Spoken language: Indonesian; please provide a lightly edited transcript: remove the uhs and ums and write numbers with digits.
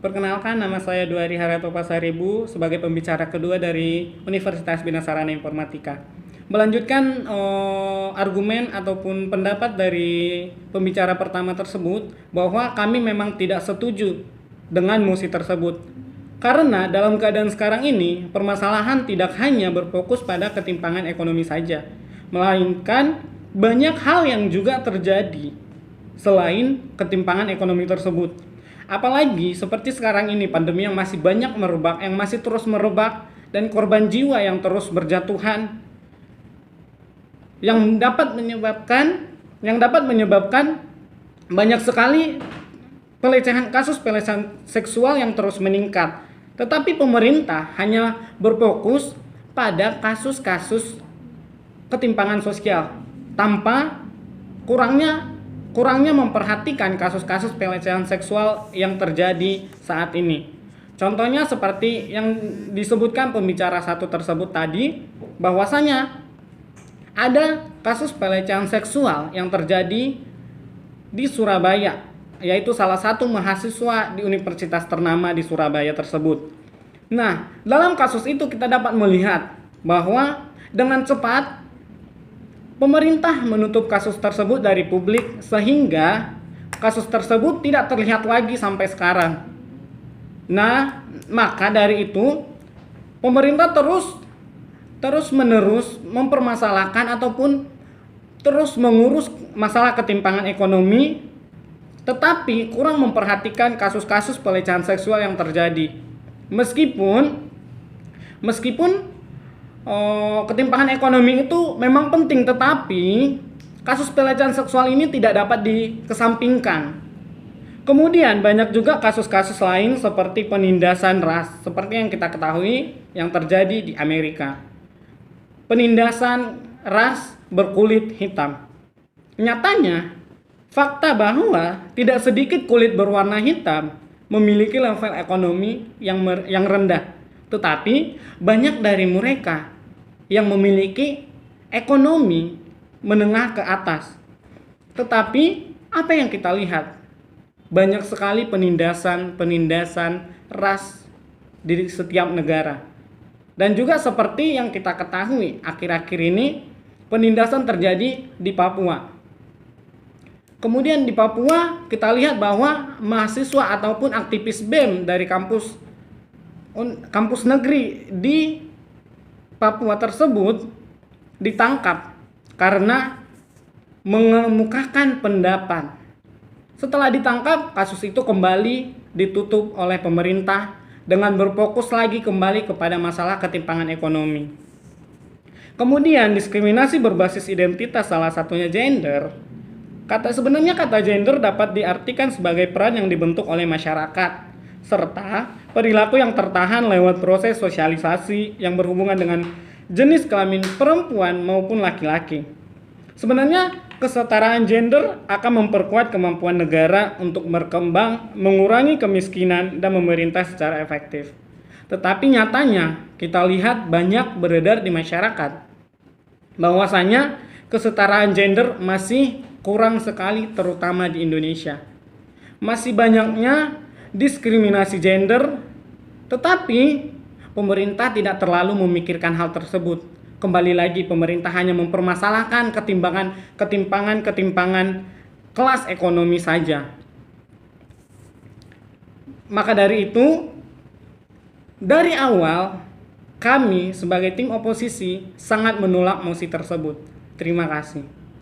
Perkenalkan, nama saya Duari Harato Pasaribu sebagai pembicara kedua dari Universitas Bina Sarana Informatika. Melanjutkan argumen ataupun pendapat dari pembicara pertama tersebut bahwa kami memang tidak setuju dengan mosi tersebut. Karena dalam keadaan sekarang ini, permasalahan tidak hanya berfokus pada ketimpangan ekonomi saja, melainkan banyak hal yang juga terjadi selain ketimpangan ekonomi tersebut. Apalagi seperti sekarang ini, pandemi yang masih banyak merebak, yang masih terus merebak, dan korban jiwa yang terus berjatuhan, yang dapat menyebabkan banyak sekali kasus pelecehan seksual yang terus meningkat. Tetapi pemerintah hanya berfokus pada kasus-kasus ketimpangan sosial tanpa kurangnya memperhatikan kasus-kasus pelecehan seksual yang terjadi saat ini. Contohnya seperti yang disebutkan pembicara satu tersebut tadi, bahwasanya ada kasus pelecehan seksual yang terjadi di Surabaya, yaitu salah satu mahasiswa di universitas ternama di Surabaya tersebut. Nah, dalam kasus itu kita dapat melihat bahwa dengan cepat pemerintah menutup kasus tersebut dari publik sehingga kasus tersebut tidak terlihat lagi sampai sekarang. Nah, maka dari itu pemerintah terus-menerus mempermasalahkan ataupun terus mengurus masalah ketimpangan ekonomi, tetapi kurang memperhatikan kasus-kasus pelecehan seksual yang terjadi. Meskipun ketimpangan ekonomi itu memang penting, tetapi kasus pelecehan seksual ini tidak dapat dikesampingkan. Kemudian banyak juga kasus-kasus lain seperti penindasan ras, seperti yang kita ketahui yang terjadi di Amerika. Penindasan ras berkulit hitam. Nyatanya, fakta bahwa tidak sedikit kulit berwarna hitam memiliki level ekonomi yang rendah. Tetapi banyak dari mereka yang memiliki ekonomi menengah ke atas. Tetapi apa yang kita lihat? Banyak sekali penindasan ras di setiap negara. Dan juga seperti yang kita ketahui, akhir-akhir ini penindasan terjadi di Papua. Kemudian di Papua kita lihat bahwa mahasiswa ataupun aktivis BEM dari kampus negeri di Papua tersebut ditangkap karena mengemukakan pendapat. Setelah ditangkap, kasus itu kembali ditutup oleh pemerintah dengan berfokus lagi kembali kepada masalah ketimpangan ekonomi. Kemudian diskriminasi berbasis identitas, salah satunya gender. Sebenarnya kata gender dapat diartikan sebagai peran yang dibentuk oleh masyarakat serta perilaku yang tertahan lewat proses sosialisasi yang berhubungan dengan jenis kelamin perempuan maupun laki-laki. Sebenarnya kesetaraan gender akan memperkuat kemampuan negara untuk berkembang, mengurangi kemiskinan, dan memerintah secara efektif. Tetapi nyatanya kita lihat banyak beredar di masyarakat bahwasanya kesetaraan gender masih kurang sekali, terutama di Indonesia. Masih banyaknya diskriminasi gender, tetapi pemerintah tidak terlalu memikirkan hal tersebut. Kembali lagi, pemerintah hanya mempermasalahkan ketimpangan kelas ekonomi saja. Maka dari itu, dari awal kami sebagai tim oposisi sangat menolak mosi tersebut. Terima kasih.